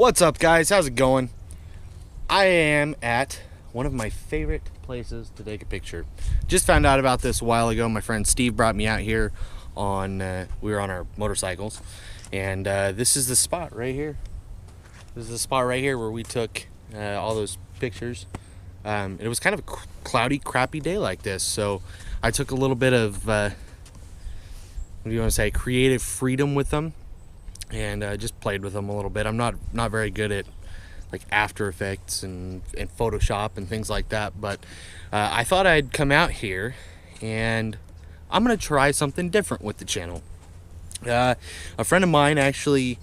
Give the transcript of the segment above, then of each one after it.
What's up, guys? How's it going? I am at one of my favorite places to take a picture. Just found out about this a while ago. My friend Steve brought me out here on we were on our motorcycles, and this is the spot right here. This is the spot right here where we took all those pictures. It was kind of a cloudy, crappy day like this, so I took a little bit of what do you want to say, creative freedom with them, and just played with them a little bit. I'm not very good at like After Effects and Photoshop and things like that, but I thought I'd come out here and I'm gonna try something different with the channel. A friend of mine actually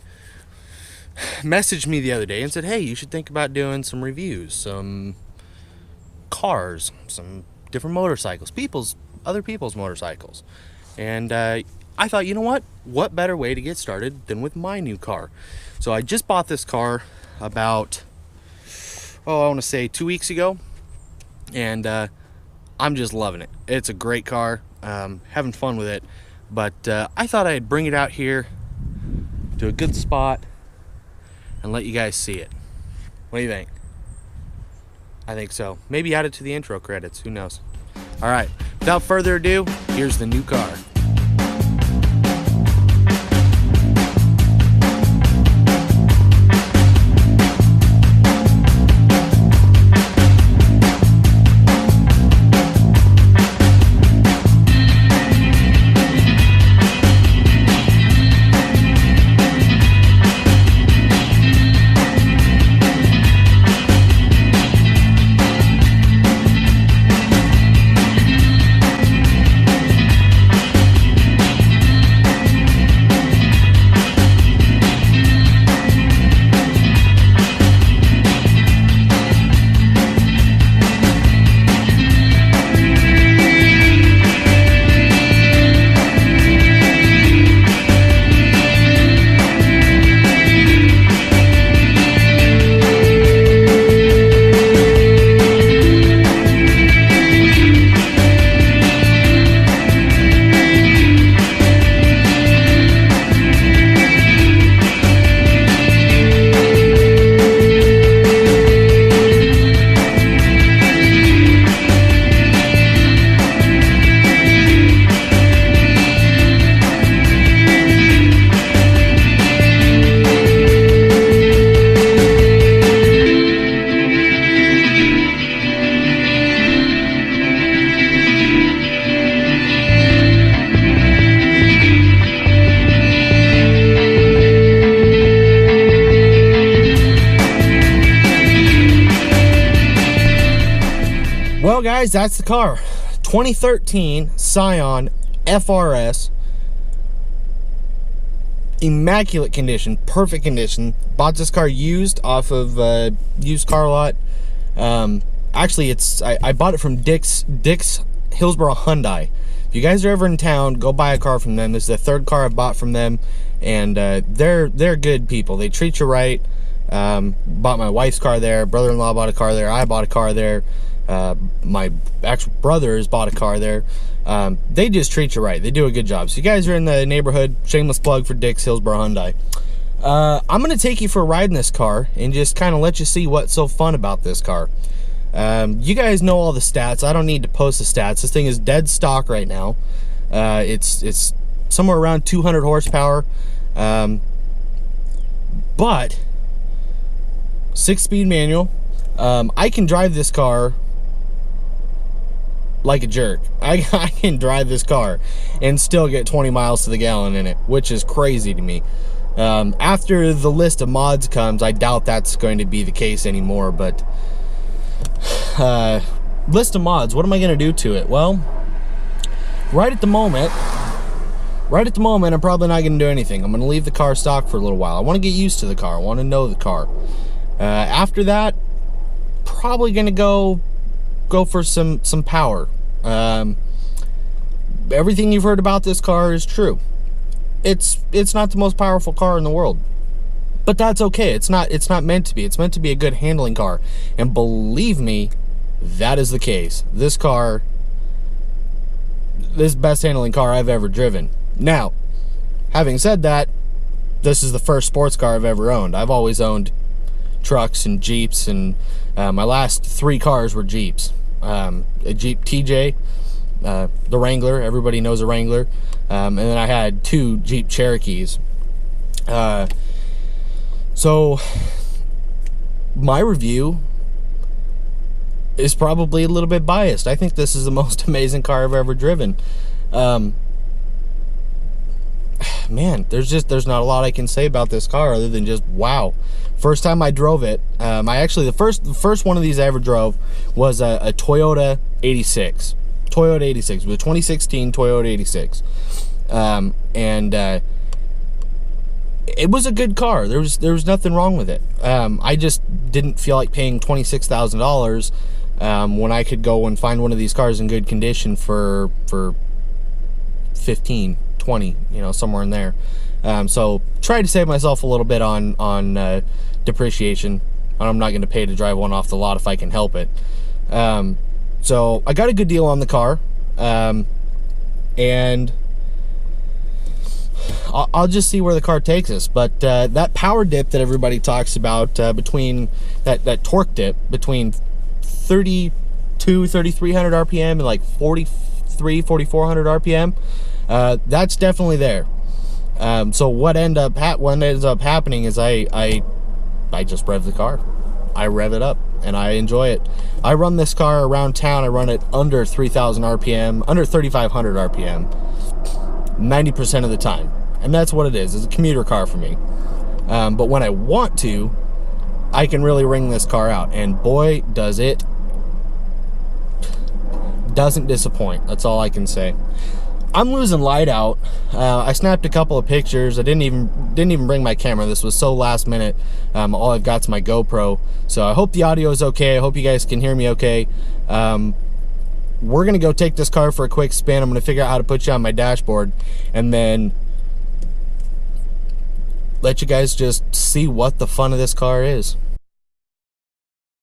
messaged me the other day and said, hey, you should think about doing some reviews, some cars, some different motorcycles, other people's motorcycles. And I thought, you know what better way to get started than with my new car. So I just bought this car about, I want to say 2 weeks ago, and I'm just loving it. It's a great car, having fun with it, but I thought I'd bring it out here to a good spot and let you guys see it. What do you think? I think so. Maybe add it to the intro credits, who knows. All right, without further ado, here's the new car. Well, guys, that's the car. 2013 Scion FRS. Immaculate condition, perfect condition. Bought this car used off of used car lot. Actually, I bought it from Dick's Hillsboro Hyundai. If you guys are ever in town, go buy a car from them. This is the third car I've bought from them, and they're good people. They treat you right. Bought my wife's car there. Brother-in-law bought a car there. I bought a car there. My actual brothers bought a car there. They just treat you right. They do a good job. So you guys are in the neighborhood, shameless plug for Dick's Hillsboro Hyundai. I'm going to take you for a ride in this car and just kind of let you see what's so fun about this car. You guys know all the stats. I don't need to post the stats. This thing is dead stock right now. It's somewhere around 200 horsepower. But 6-speed manual. I can drive this car like a jerk. I can drive this car and still get 20 miles to the gallon in it, which is crazy to me. After the list of mods comes, I doubt that's going to be the case anymore, but list of mods, what am I going to do to it? Well, right at the moment, I'm probably not going to do anything. I'm going to leave the car stock for a little while. I want to get used to the car. I want to know the car. After that, probably going to go for some power. Everything you've heard about this car is true. It's not the most powerful car in the world, but that's okay. It's not meant to be. It's meant to be a good handling car, and believe me, that is the case. This car, this best handling car I've ever driven. Now, having said that, this is the first sports car I've ever owned. I've always owned trucks and Jeeps, and my last 3 cars were Jeeps. A Jeep TJ, the Wrangler, everybody knows a Wrangler, and then I had 2 Jeep Cherokees. So my review is probably a little bit biased. I think this is the most amazing car I've ever driven. Man, there's not a lot I can say about this car other than just wow. First time I drove it, the first one of these I ever drove was a Toyota 86. Toyota 86, with a 2016 Toyota 86. It was a good car. There was nothing wrong with it. I just didn't feel like paying $26,000 when I could go and find one of these cars in good condition for 15, 20, somewhere in there. So tried to save myself a little bit on depreciation. I'm not going to pay to drive one off the lot if I can help it. So I got a good deal on the car, and I'll just see where the car takes us. But that power dip that everybody talks about, between that torque dip between 3,300 RPM and like 4,400 RPM, that's definitely there. So what ends up happening is I just rev the car. I rev it up and I enjoy it. I run this car around town. I run it under 3,000 RPM, under 3,500 RPM, 90% of the time. And that's what it is. It's a commuter car for me. But when I want to, I can really wring this car out. And boy, does it. Doesn't disappoint. That's all I can say. I'm losing light out. I snapped a couple of pictures. I didn't even bring my camera. This was so last minute. All I've got is my GoPro. So I hope the audio is okay. I hope you guys can hear me okay. We're gonna go take this car for a quick spin. I'm gonna figure out how to put you on my dashboard, and then let you guys just see what the fun of this car is.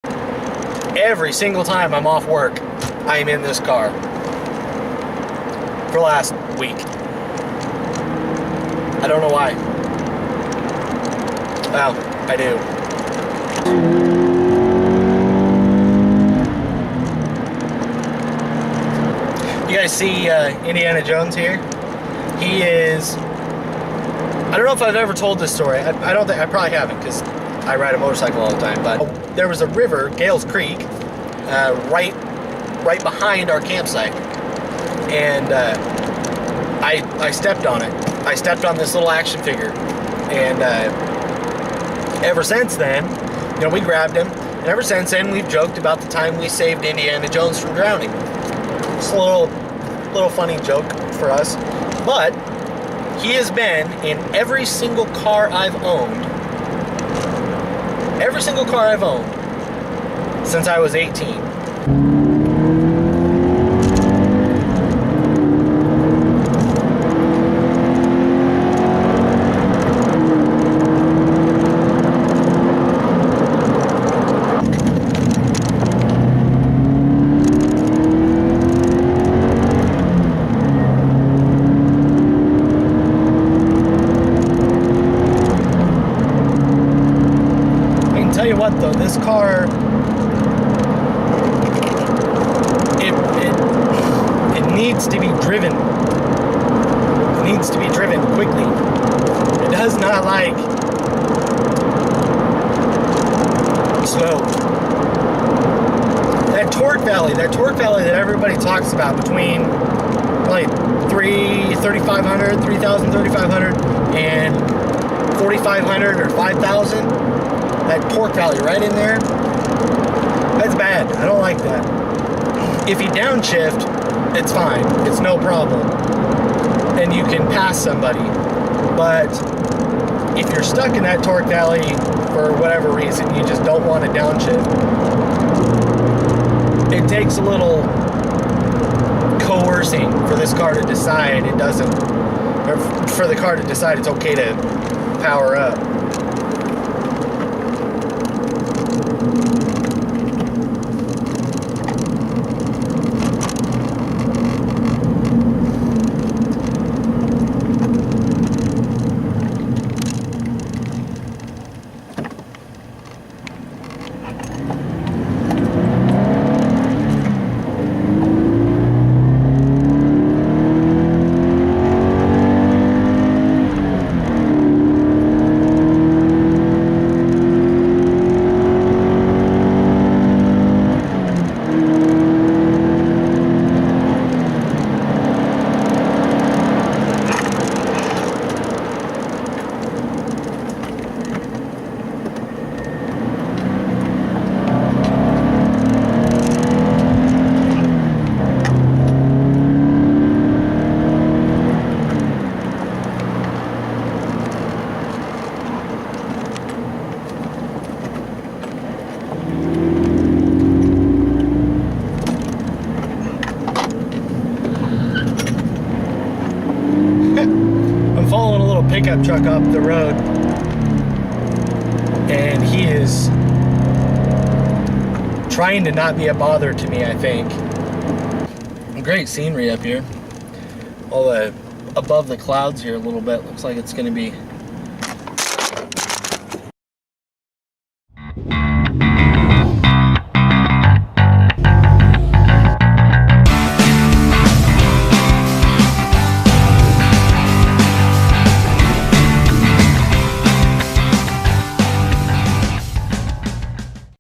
Every single time I'm off work, I am in this car. For last week. I don't know why. Well, I do. You guys see Indiana Jones here? He is... I don't know if I've ever told this story. I probably haven't, because I ride a motorcycle all the time, but there was a river, Gales Creek, right behind our campsite. And I stepped on it. I stepped on this little action figure. And ever since then, we grabbed him. And ever since then, we've joked about the time we saved Indiana Jones from drowning. It's a little funny joke for us. But he has been in every single car I've owned. Every single car I've owned since I was 18. Though this car, it needs to be driven. It needs to be driven quickly. It does not like slow. That torque valley that everybody talks about between like 3,500, 3,000, 3,500 and 4,500 or 5,000. That torque valley right in there, that's bad. I don't like that. If you downshift, it's fine. It's no problem. And you can pass somebody. But if you're stuck in that torque valley for whatever reason, you just don't want to downshift, it takes a little coercing for this car to decide it doesn't, or for the car to decide it's okay to power up. I'm following a little pickup truck up the road, and he is trying to not be a bother to me, I think. Great scenery up here. All the above the clouds here a little bit. Looks like it's going to be